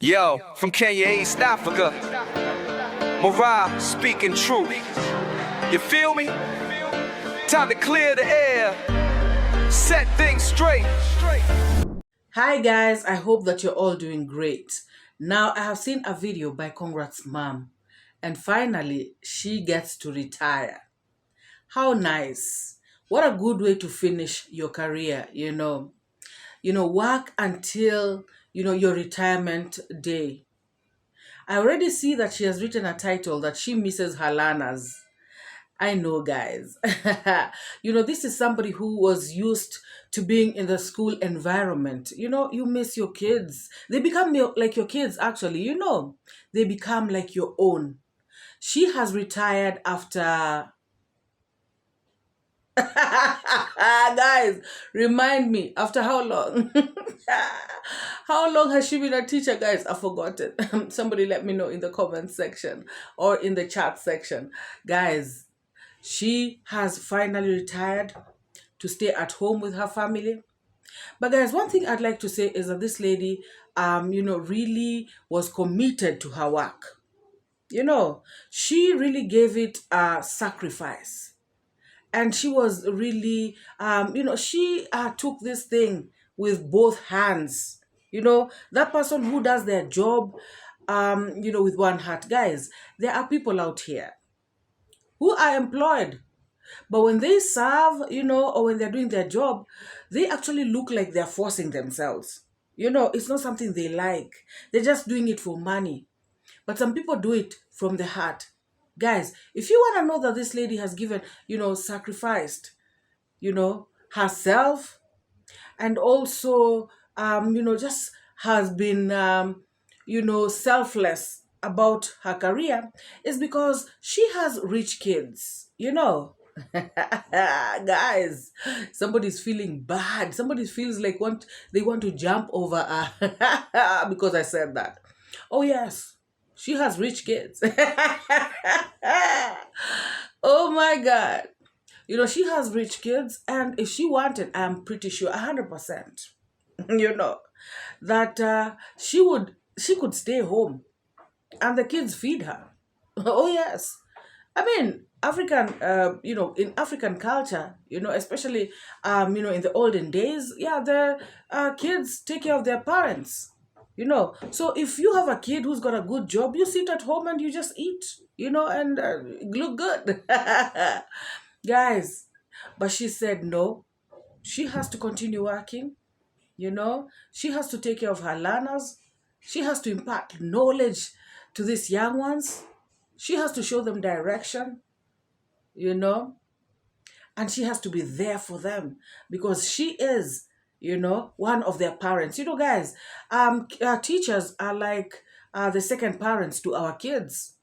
Yo, from Kenya, East Africa, MORAA speaking truth. You feel me? Time to clear the air, set things straight. Hi guys, I hope that you're all doing great. Now I have seen a video by Congrats mom, and finally she gets to retire. How nice. What a good way to finish your career, work until your retirement day. I already see that she has written a title that she misses her learners. I know, guys. This is somebody who was used to being in the school environment. You miss your kids. They become like your kids, actually. They become like your own. She has retired after. Guys, remind me, after how long? How long has she been a teacher, guys? I've forgotten. Somebody let me know in the comment section or in the chat section. Guys, she has finally retired to stay at home with her family. But guys, one thing I'd like to say is that this lady, really was committed to her work. She really gave it a sacrifice. And she was really, she took this thing with both hands. That person who does their job, with one hand. Guys, there are people out here who are employed. But when they serve, or when they're doing their job, they actually look like they're forcing themselves. It's not something they like. They're just doing it for money. But some people do it from the heart. Guys, if you want to know that this lady has given, sacrificed, herself, and also, just has been, selfless about her career, is because she has rich kids, Guys, somebody's feeling bad. Somebody feels like they want to jump over her because I said that. Oh yes, she has rich kids. Oh my God. She has rich kids, and if she wanted, I'm pretty sure 100%, that she could stay home and the kids feed her. Oh yes. I mean, in African culture, especially, in the olden days, yeah, the kids take care of their parents. So if you have a kid who's got a good job, you sit at home and you just eat, and look good. Guys, but she said no. She has to continue working, She has to take care of her learners. She has to impart knowledge to these young ones. She has to show them direction, and she has to be there for them because she is, one of their parents. Guys, our teachers are like the second parents to our kids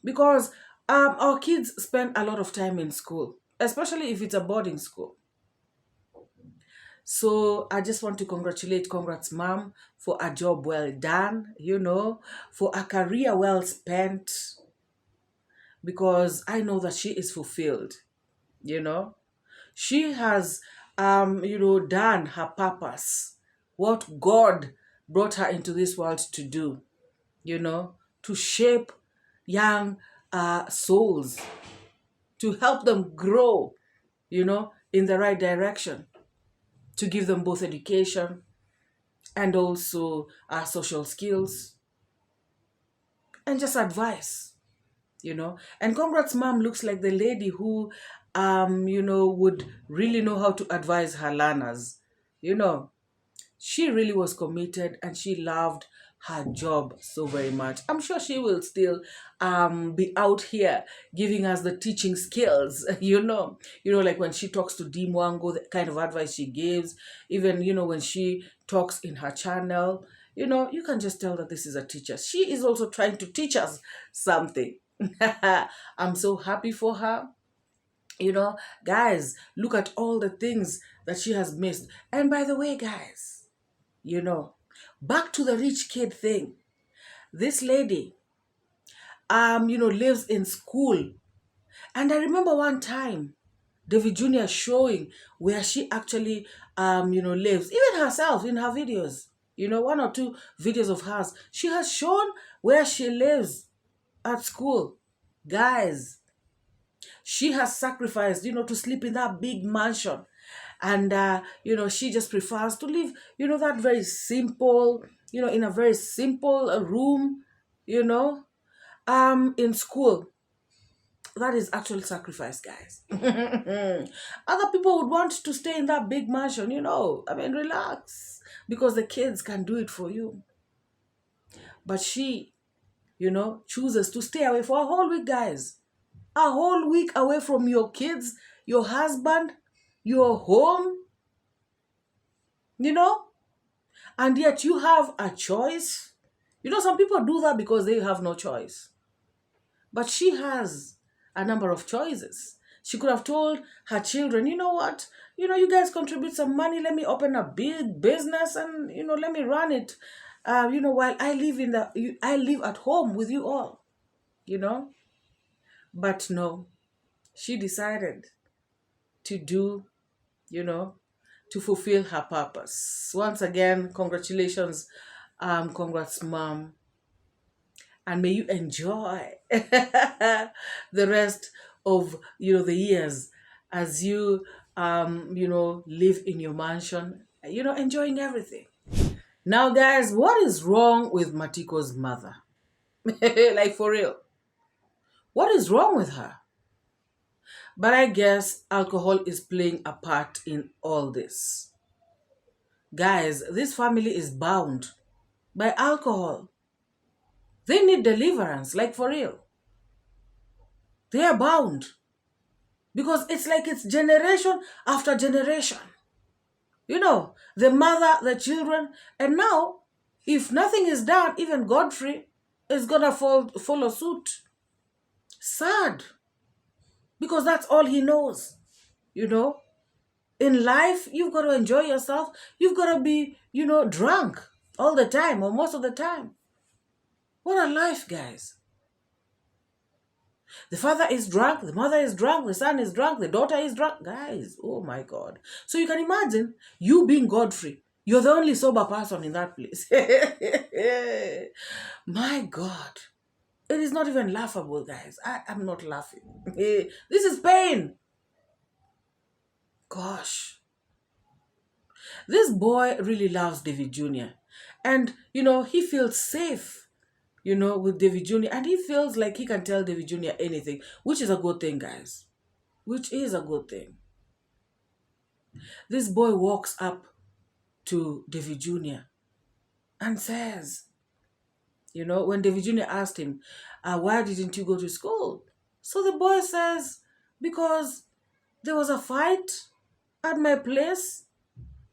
because our kids spend a lot of time in school, especially if it's a boarding school. So I just want to Congrats mom, for a job well done, for a career well spent, because I know that she is fulfilled, She has, done her purpose, what God brought her into this world to do, to shape young souls, to help them grow, in the right direction, to give them both education and also social skills and just advice, And Congrats mom looks like the lady who, would really know how to advise her learners, She really was committed and she loved her job so very much. I'm sure she will still be out here giving us the teaching skills, like when she talks to Dee Mwango, the kind of advice she gives, even, when she talks in her channel, you can just tell that this is a teacher. She is also trying to teach us something. I'm so happy for her. Guys, look at all the things that she has missed. And by the way, guys, back to the rich kid thing. This lady, lives in school. And I remember one time, David Jr. showing where she actually, lives, even herself in her videos, one or two videos of hers. She has shown where she lives at school. Guys, she has sacrificed, to sleep in that big mansion. And, she just prefers to live, that very simple, in a very simple room, in school. That is actual sacrifice, guys. Other people would want to stay in that big mansion, relax. Because the kids can do it for you. But she, chooses to stay away for a whole week, guys. A whole week away from your kids, your husband, your home, and yet you have a choice. Some people do that because they have no choice. But she has a number of choices. She could have told her children, you know what, you guys contribute some money, let me open a big business and, let me run it, while I live at home with you all, But no, she decided to do, to fulfill her purpose. Once again, congratulations, congrats, Mom. And may you enjoy the rest of, the years as you, live in your mansion, enjoying everything. Now, guys, what is wrong with Matiko's mother? Like, for real. What is wrong with her? But I guess alcohol is playing a part in all this. Guys, this family is bound by alcohol. They need deliverance, like for real. They are bound. Because it's like it's generation after generation. The mother, the children. And now, if nothing is done, even Godfrey is going to follow suit. Sad. Because that's all he knows. In life, you've got to enjoy yourself. You've got to be, drunk all the time or most of the time. What a life, guys. The father is drunk, the mother is drunk, the son is drunk, the daughter is drunk. Guys, oh my God. So you can imagine you being Godfrey. You're the only sober person in that place. My God. It is not even laughable, guys. I am not laughing. This is pain. Gosh. This boy really loves David Jr. And, he feels safe, with David Jr. And he feels like he can tell David Jr. anything, which is a good thing, guys. Which is a good thing. This boy walks up to David Jr. and says, when David Jr. asked him, why didn't you go to school? So the boy says, because there was a fight at my place.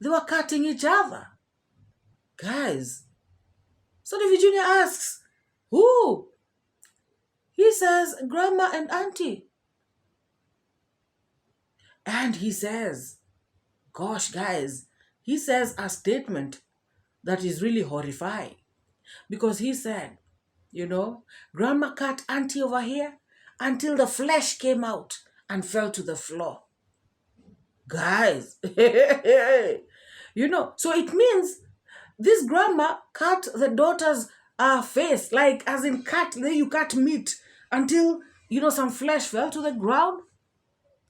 They were cutting each other. Guys. So David Jr. asks, who? He says, Grandma and Auntie. And he says, gosh, guys, he says a statement that is really horrifying. Because he said, Grandma cut Auntie over here until the flesh came out and fell to the floor. Guys, so it means this grandma cut the daughter's face, like as in you cut meat until, some flesh fell to the ground.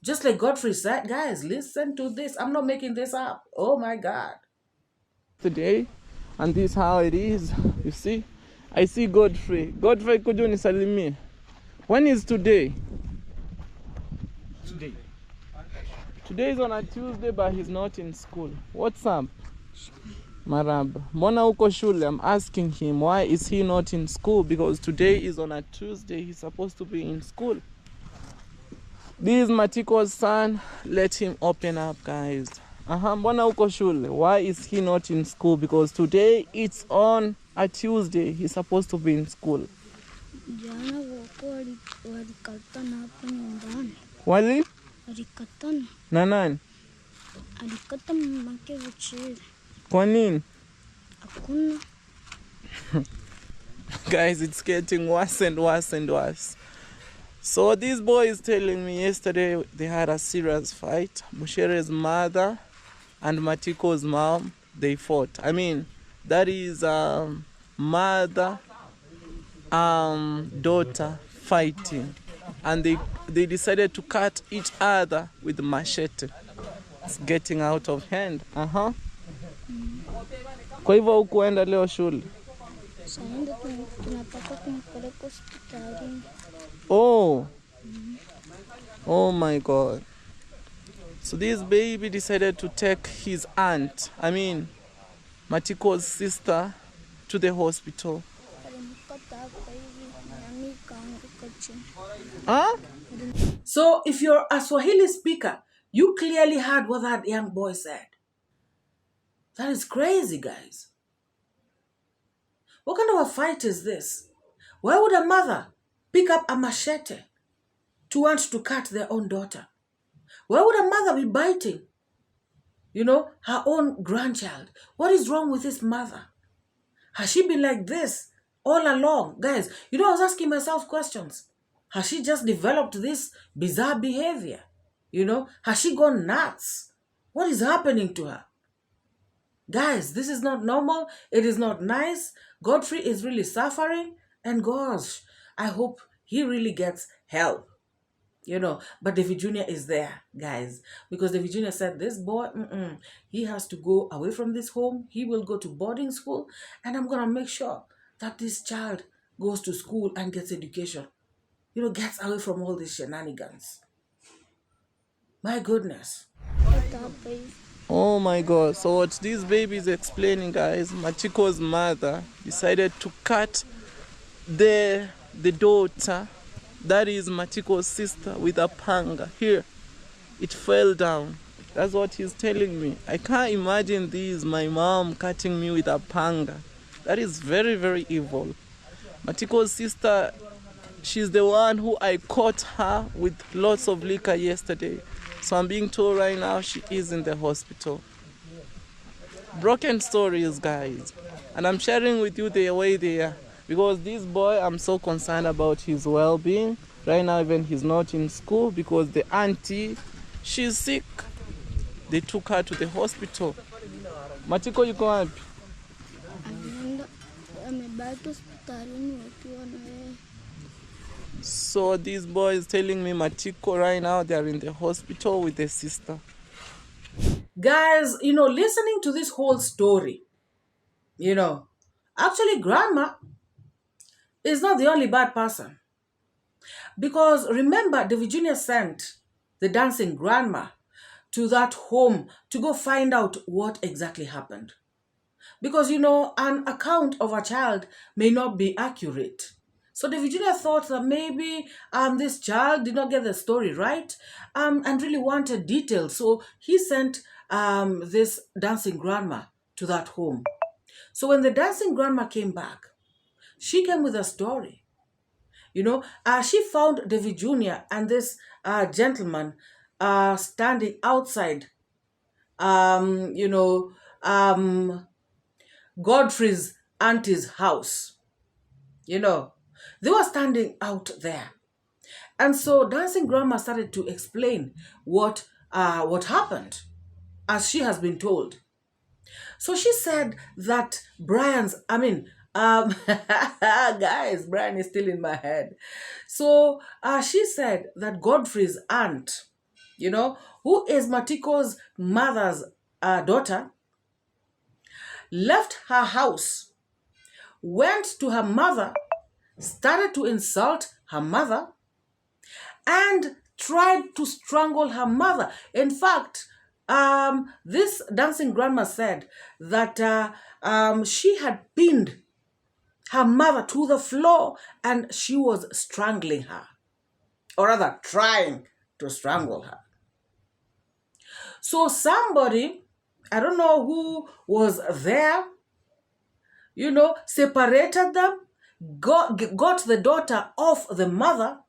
Just like Godfrey said, guys, listen to this. I'm not making this up. Oh my God. Today, and this is how it is. You see, I see Godfrey. Godfrey, could you nisalimie? When is today? Today. Today is on a Tuesday, but he's not in school. What's up? Marab. Mbona uko shule? I'm asking him, why is he not in school? Because today is on a Tuesday. He's supposed to be in school. This is Matiko's son. Let him open up, guys. Mbona uko shule? Why is he not in school? Because today it's on a Tuesday. He's supposed to be in school. Jana wako walikatana hapa nyumbani. Wali? Walikatana. Na nani? Alikata mamake vichili. Kwa nini? Hakuna. Guys, it's getting worse and worse and worse. So this boy is telling me yesterday they had a serious fight. Bushere's mother and Matiko's mom, they fought. I mean, That is mother, daughter fighting. And they decided to cut each other with machete. It's getting out of hand. Kwa hivyo hukuenda leo shule? Saenda tunataka kumpeleka hospitalini. Oh. Oh my God. So this baby decided to take his aunt, Matiko's sister, to the hospital. Alimkata hapa hivi na mimi kaanguka chini. Huh? So if you're a Swahili speaker, you clearly heard what that young boy said. That is crazy, guys. What kind of a fight is this? Why would a mother pick up a machete to want to cut their own daughter? Why would a mother be biting, her own grandchild? What is wrong with this mother? Has she been like this all along? Guys, I was asking myself questions. Has she just developed this bizarre behavior? Has she gone nuts? What is happening to her? Guys, this is not normal. It is not nice. Godfrey is really suffering. And gosh, I hope he really gets help. But David Jr. is there, guys. Because David Jr. said, this boy, he has to go away from this home. He will go to boarding school. And I'm going to make sure that this child goes to school and gets education. Gets away from all these shenanigans. My goodness. Oh my God. So what this baby is explaining, guys, Machiko's mother decided to cut the daughter, that is Machiko's sister, with a panga. Here, it fell down. That's what he's telling me. I can't imagine this, my mom cutting me with a panga. That is very, very evil. Machiko's sister, she's the one who I caught her with lots of liquor yesterday. So I'm being told right now she is in the hospital. Broken stories, guys. And I'm sharing with you the way they are. Because this boy, I'm so concerned about his well-being. Right now, even he's not in school because the auntie, she's sick. They took her to the hospital. Matiko, yuko wapi? Amebaki hospitalini wakiwa na yeye. So this boy is telling me Matiko right now, they are in the hospital with their sister. Guys, listening to this whole story, actually grandma is not the only bad person. Because remember, David Jr. sent the dancing grandma to that home to go find out what exactly happened. Because, an account of a child may not be accurate. So David Jr. thought that maybe this child did not get the story right and really wanted details. So he sent this dancing grandma to that home. So when the dancing grandma came back, she came with a story. She found David Jr. and this gentleman standing outside, Godfrey's auntie's house. They were standing out there. And so dancing grandma started to explain what happened, as she has been told. So she said that guys, Brian is still in my head. So she said that Godfrey's aunt, who is Matiko's mother's daughter, left her house, went to her mother, started to insult her mother, and tried to strangle her mother. In fact, this dancing grandma said that she had pinned her mother to the floor and she was strangling her, or rather trying to strangle her. So somebody, I don't know who was there, separated them, got the daughter off the mother,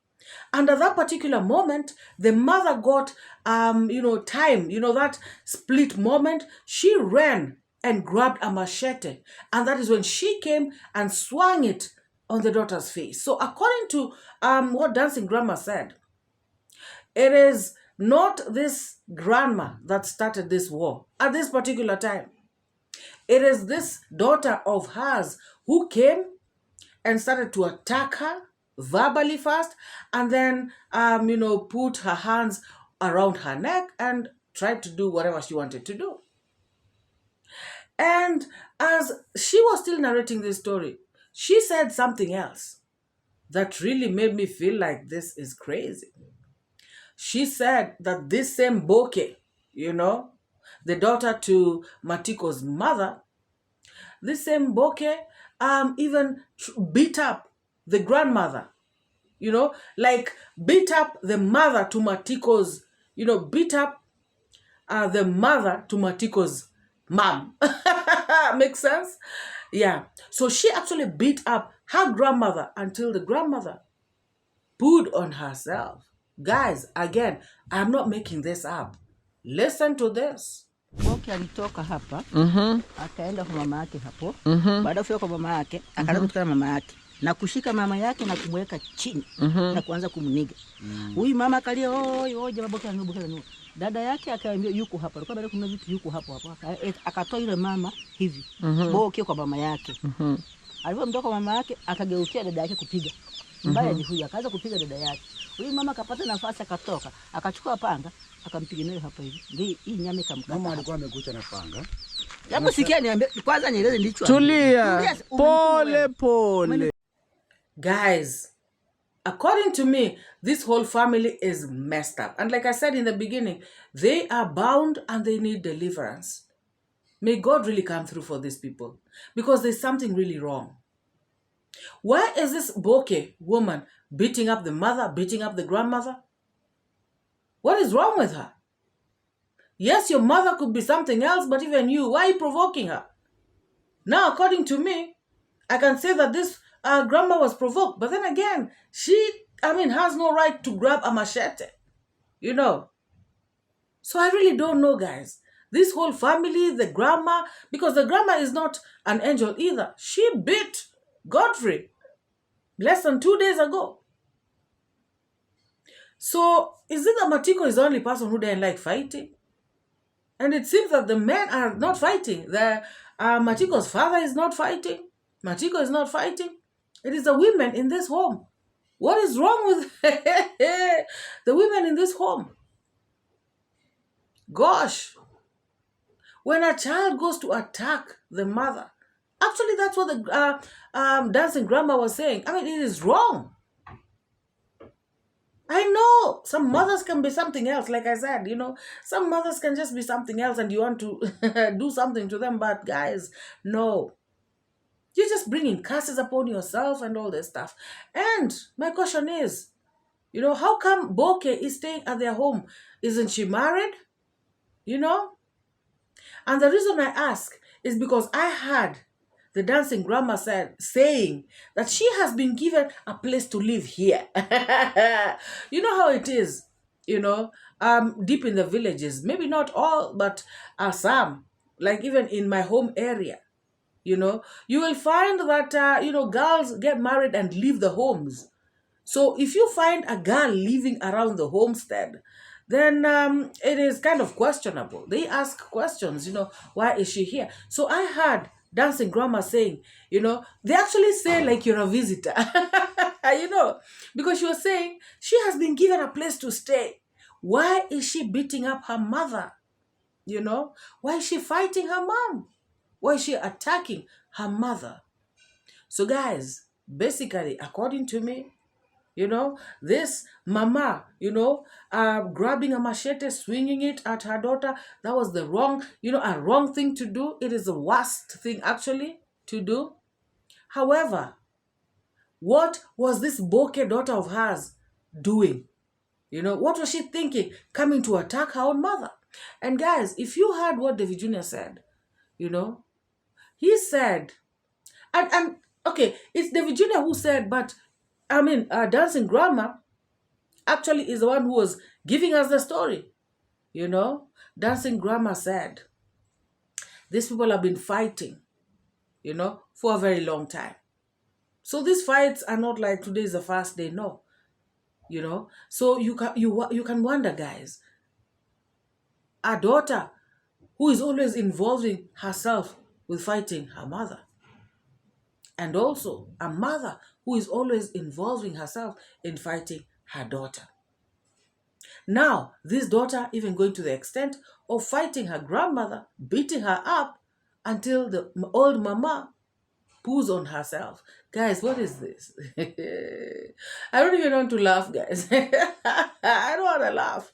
and at that particular moment, the mother got, time, that split moment, she ran and grabbed a machete. And that is when she came and swung it on the daughter's face. So according to what dancing grandma said, it is not this grandma that started this war at this particular time. It is this daughter of hers who came and started to attack her verbally first, and then, put her hands around her neck and tried to do whatever she wanted to do. And as she was still narrating this story, she said something else that really made me feel like this is crazy. She said that this same 𝐷𝐿𝐾𝐒, the daughter to Matiko's mother, this same 𝐷𝐿𝐾𝐒 even beat up the grandmother, like beat up the mother to Matiko's, beat up the mother to Matiko's mom. Makes sense? Yeah. So she actually beat up her grandmother until the grandmother pooed on herself. Guys, again, I'm not making this up. Listen to this. 𝐷𝐿𝐾𝐒 alitoka hapa akaenda kwa mama yake hapo. Baada ya kufika kwa mama yake akaanza kukutana mama yake na kushika mama yake na kumweka chini na kuanza kumniga. Huyu mama akalia, oi jamaa 𝐷𝐿𝐾𝐒. Dada yake akaambia yuko hapa. Alikuwa baada kuna vitu yuko hapo. Akatoa yule mama hivi. 𝐷𝐿𝐾𝐒 kwa mama yake. Alipomtoka kwa mama yake akageukia dada yake kupiga. Mbaya ni huyu akaanza kupiga dada yake. Huyu mama akapata nafasi akatoka, akachukua panga, akampiga naye hapa hivi. Ndio hii nyama ikamkata. Mama alikuwa amekucha na panga. Hapo sikia niambie kwanza nieleze ndicho. Tulia. Pole. Guys, according to me, this whole family is messed up. And like I said in the beginning, they are bound and they need deliverance. May God really come through for these people because there's something really wrong. Why is this 𝐷𝐿𝐾𝐒 woman beating up the mother, beating up the grandmother? What is wrong with her? Yes, your mother could be something else, but even you, why are you provoking her? Now, according to me, I can say that this grandma was provoked, but then again, she has no right to grab a machete, So I really don't know, guys. This whole family, the grandma, because the grandma is not an angel either. She beat Godfrey less than 2 days ago. So is it that Matiko is the only person who didn't like fighting? And it seems that the men are not fighting. Matiko's father is not fighting. Matiko is not fighting. It is the women in this home. What is wrong with the women in this home? Gosh. When a child goes to attack the mother, actually that's what the dancing grandma was saying. It is wrong. I know some mothers can be something else, like I said, some mothers can just be something else and you want to do something to them, but guys, no. You're just bringing curses upon yourself and all this stuff. And my question is, how come 𝐷𝐿𝐾𝐒 is staying at their home? Isn't she married? And the reason I ask is because I heard the dancing grandma saying that she has been given a place to live here. You know how it is, deep in the villages. Maybe not all, but some. Like even in my home area, you will find that, girls get married and leave the homes. So if you find a girl living around the homestead, then it is kind of questionable. They ask questions, why is she here? So I heard dancing grandma saying, they actually say like you're a visitor, because she was saying she has been given a place to stay. Why is she beating up her mother? Why is she fighting her mom? Why is she attacking her mother? So guys, basically, according to me, this mama, grabbing a machete, swinging it at her daughter, that was the wrong, a wrong thing to do. It is the worst thing actually to do. However, what was this 𝐷𝐿𝐾𝐒 daughter of hers doing? What was she thinking? Coming to attack her own mother. And guys, if you heard what David Jr. said, he said, and okay, it's David Jr. who said, but dancing grandma actually is the one who was giving us the story. Dancing grandma said, these people have been fighting, for a very long time. So these fights are not like today is the first day, no. So you can wonder, guys, a daughter who is always involving herself with fighting her mother. And also a mother who is always involving herself in fighting her daughter. Now, this daughter even going to the extent of fighting her grandmother, beating her up until the old mama poos on herself. Guys, what is this? I don't even want to laugh, guys. I don't want to laugh.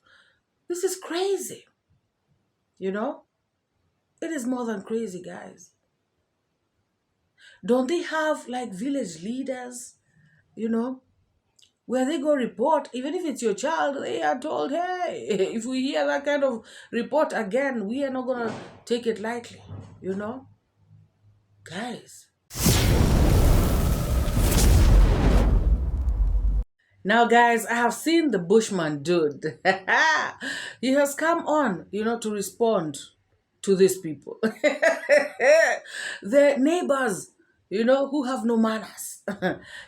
This is crazy. You know? It is more than crazy, guys. Don't they have like village leaders, you know, where they go report, even if it's your child, they are told, hey, if we hear that kind of report again, we are not going to take it lightly, you know? Guys. Now, guys, I have seen the Bushman dude. He has come on, you know, to respond to these people. The neighbors, you know, who have no manners.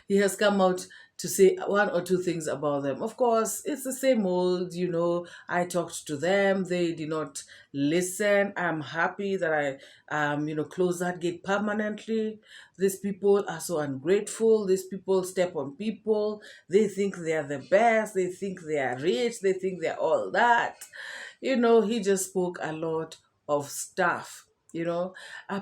He has come out to say one or two things about them. Of course, it's the same old, you know, I talked to them, they did not listen. I'm happy that I, you know, closed that gate permanently. These people are so ungrateful. These people step on people. They think they are the best. They think they are rich. They think they're all that. You know, he just spoke a lot of stuff. You know,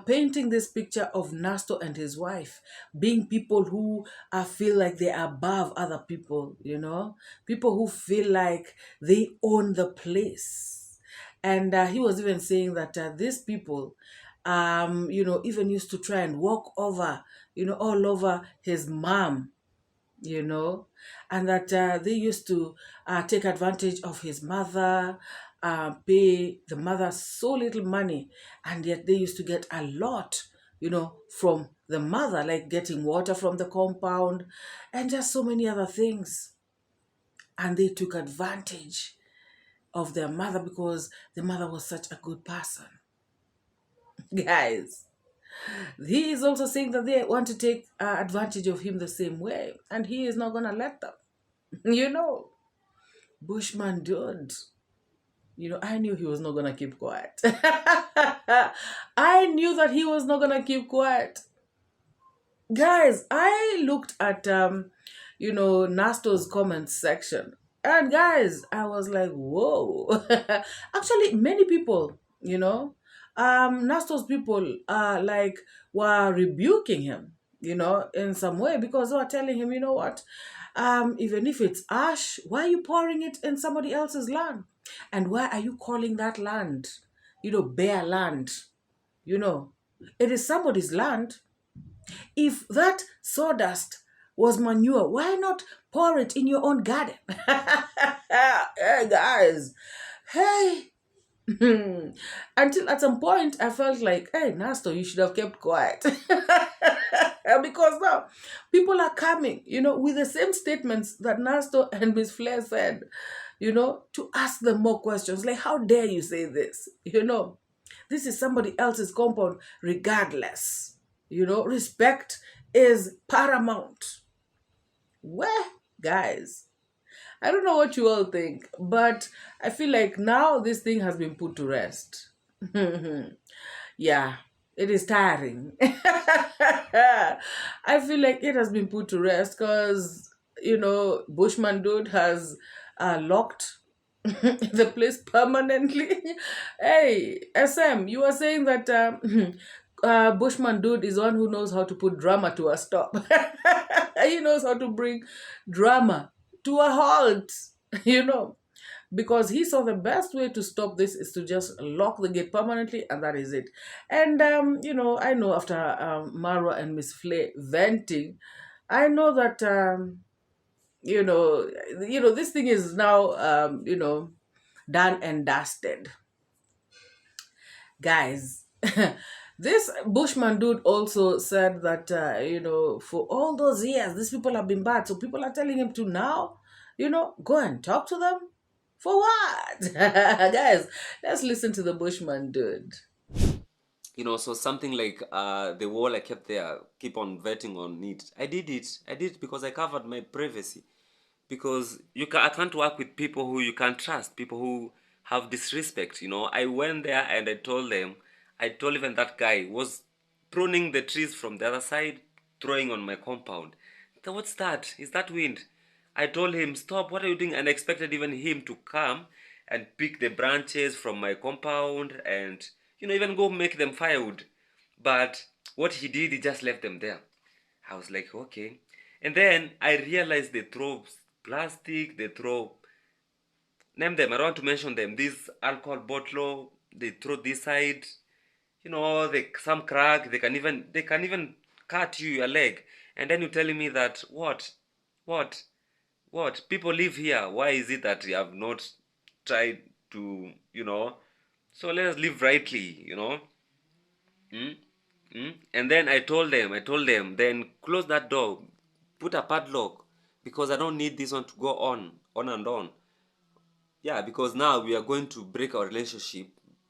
painting this picture of Nasto and his wife being people who feel like they're above other people, you know, people who feel like they own the place. And he was even saying that these people, you know, even used to try and walk over, you know, all over his mom, you know, and that they used to take advantage of his mother, pay the mother so little money, and yet they used to get a lot, you know, from the mother, like getting water from the compound and just so many other things. And they took advantage of their mother because the mother was such a good person. Guys, he is also saying that they want to take advantage of him the same way, and he is not going to let them. You know, Bushman dude. You know, I knew he was not going to keep quiet. I knew that he was not going to keep quiet. Guys, I looked at, you know, Nasto's comments section. And guys, I was like, whoa. Actually, many people, you know, Nasto's people like were rebuking him, you know, in some way, because they were telling him, you know what, even if it's ash, why are you pouring it in somebody else's land? And why are you calling that land, you know, bare land? You know, it is somebody's land. If that sawdust was manure, why not pour it in your own garden? Hey, guys. Hey. Until at some point, I felt like, hey, Nasto, you should have kept quiet. Because now, people are coming, you know, with the same statements that Nasto and Miss Flair said, you know, to ask them more questions. Like, how dare you say this? You know, this is somebody else's compound regardless. You know, respect is paramount. Well, guys, I don't know what you all think, but I feel like now this thing has been put to rest. Yeah, it is tiring. I feel like it has been put to rest because, you know, Bushman dude has locked the place permanently. Hey, SM, you were saying that Bushman dude is one who knows how to put drama to a stop. He knows how to bring drama to a halt, you know, because he saw the best way to stop this is to just lock the gate permanently, and that is it. And, you know, I know after MORAA and Miss Flay venting, I know that, you know, this thing is now, you know, done and dusted. Guys, this Bushman dude also said that, you know, for all those years, these people have been bad. So people are telling him to now, you know, go and talk to them. For what? Guys, let's listen to the Bushman dude. You know, so something like the wall I kept there, keep on vetting on it. I did it because I covered my privacy. Because I can't work with people who you can't trust, people who have disrespect, you know. I went there and I told them, I told even that guy, was pruning the trees from the other side, throwing on my compound. So what's that? Is that wind? I told him, stop, what are you doing? And I expected even him to come and pick the branches from my compound and, even go make them firewood. But what he did, he just left them there. I was like, okay. And then I realized they throw plastic, they throw, name them, I don't want to mention them. This alcohol bottle, they throw this side, some crack, they can even cut you your leg. And then you're telling me that what, people live here. Why is it that you have not tried to, so let us live rightly. Mm? And then I told them, then close that door, put a padlock, because I don't need this one to go on and on. Yeah, because now we are going to break our relationship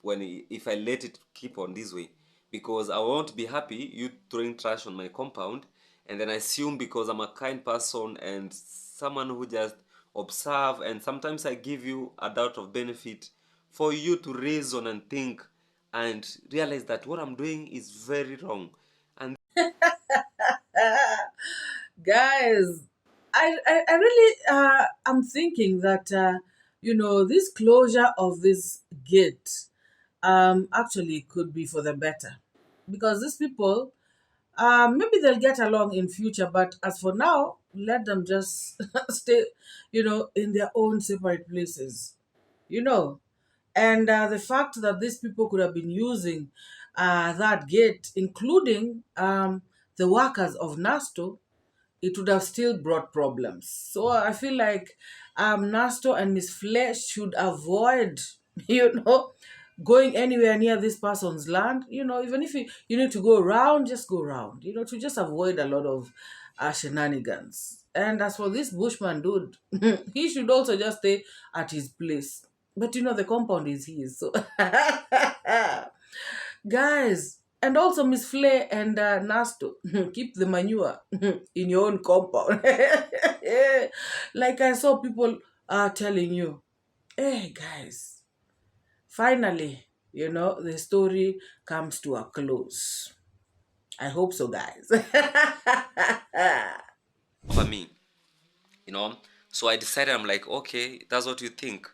if I let it keep on this way. Because I won't be happy you throwing trash on my compound, and then I assume because I'm a kind person and someone who just observe, and sometimes I give you a doubt of benefit for you to reason and think and realize that what I'm doing is very wrong. And Guys, I really I'm thinking that this closure of this gate actually could be for the better, because these people maybe they'll get along in future, but as for now, let them just stay in their own separate places, you know and the fact that these people could have been using that gate, including the workers of Nasto, it would have still brought problems. So I feel like Nasto and Miss Flesh should avoid, going anywhere near this person's land. Even if you need to go around, just go around, to just avoid a lot of shenanigans. And as for this Bushman dude, he should also just stay at his place. But the compound is his. So, guys, and also Miss Flay and Nasto, keep the manure in your own compound. Like I saw people telling you, hey, guys, finally, the story comes to a close. I hope so, guys. for me. So I decided, I'm like, okay, that's what you think.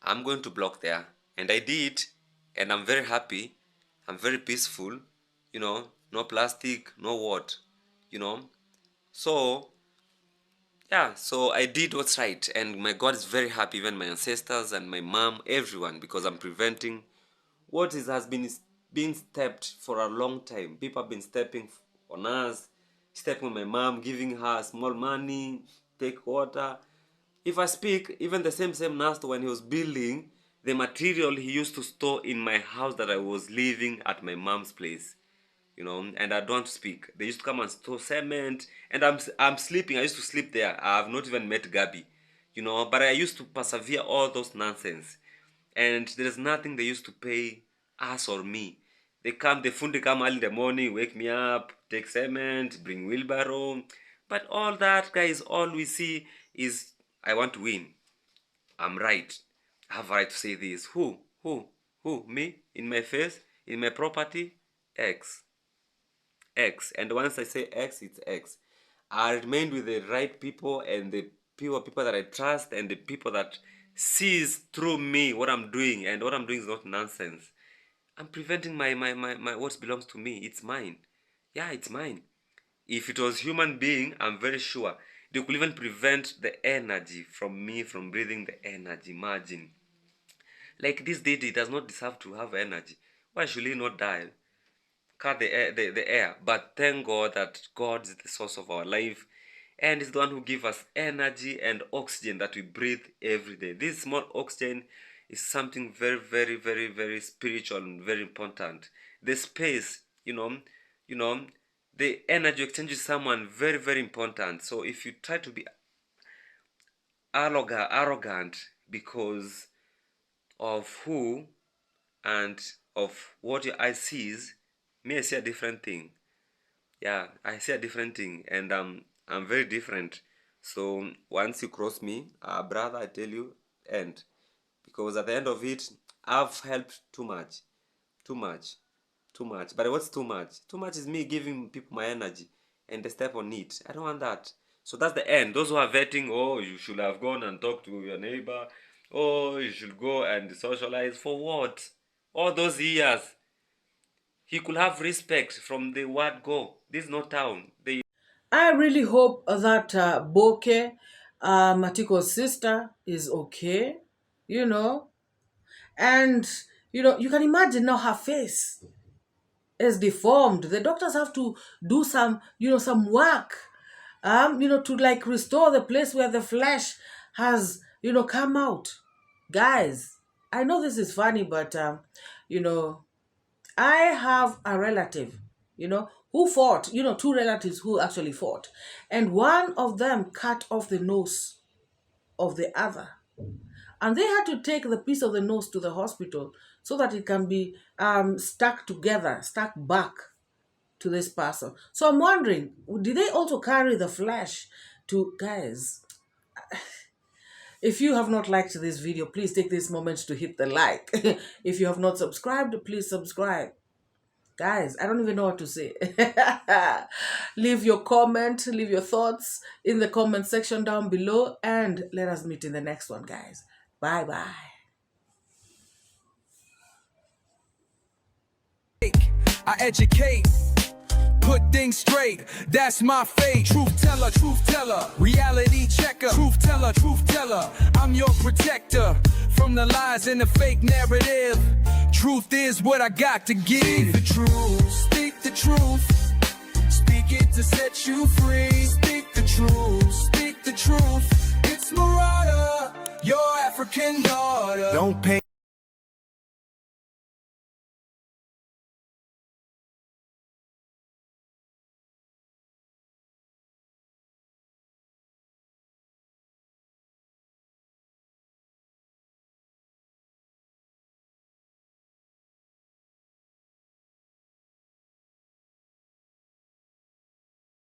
I'm going to block there. And I did, and I'm very happy. I'm very peaceful. No plastic, no what. You know. So yeah, so I did what's right, and my God is very happy, even my ancestors and my mom, everyone, because I'm preventing what has been being stepped for a long time. People have been stepping on us, stepping on my mom, giving her small money, take water. If I speak, even the same Nasto, when he was building the material he used to store in my house that I was living at my mom's place, and I don't speak. They used to come and store cement, and I'm sleeping. I used to sleep there. I have not even met Gabby, but I used to persevere all those nonsense. And there's nothing they used to pay us or me. The fundi come early in the morning, wake me up, take cement, bring wheelbarrow. But all that, guys, all we see is I want to win. I'm right. I have a right to say this. Who? Me? In my face? In my property? X. And once I say X, it's X. I remain with the right people and the people that I trust and the people that sees through me what I'm doing, and what I'm doing is not nonsense. I'm preventing my what belongs to me. It's mine. Yeah, it's mine. If it was human being, I'm very sure they could even prevent the energy from me from breathing the energy. Imagine. Like this deity does not deserve to have energy. Why should he not die? Cut the air. But thank God that God is the source of our life, and is the one who gives us energy and oxygen that we breathe every day. This small oxygen is something very, very, very, very spiritual and very important. The space, the energy exchange with someone, very, very important. So if you try to be arrogant because of who and of what your eye sees, me I see a different thing. Yeah, I see a different thing, and I'm very different. So once you cross me, brother, I tell you, end, because at the end of it, I've helped too much, too much, Too much. But what's too much? Too much is me giving people my energy and they step on it. I don't want that. So that's the end. Those who are vetting, oh, you should have gone and talked to your neighbor. Oh, you should go and socialize. For what? All those years. He could have respect from the word go. This is not town. I really hope that Boke, Matiko's sister, is okay, you know. And, you know, you can imagine now her face is deformed. The doctors have to do some, you know, some work, you know, to like restore the place where the flesh has, you know, come out. Guys, I know this is funny, but, you know, I have a relative, you know, who fought, you know, two relatives who actually fought. And one of them cut off the nose of the other. And they had to take the piece of the nose to the hospital so that it can be stuck together, stuck back to this person. So I'm wondering, did they also carry the flesh to, guys? If you have not liked this video, please take this moment to hit the like. If you have not subscribed, please subscribe. Guys, I don't even know what to say. Leave your comment, leave your thoughts in the comment section down below, and let us meet in the next one, guys. Bye-bye. I educate, put things straight, that's my fate. Truth teller, reality checker. Truth teller, I'm your protector from the lies and the fake narrative. Truth is what I got to give. Speak the truth, speak the truth. Speak it to set you free. Speak the truth, speak the truth. It's MORAA, your African daughter. Don't pay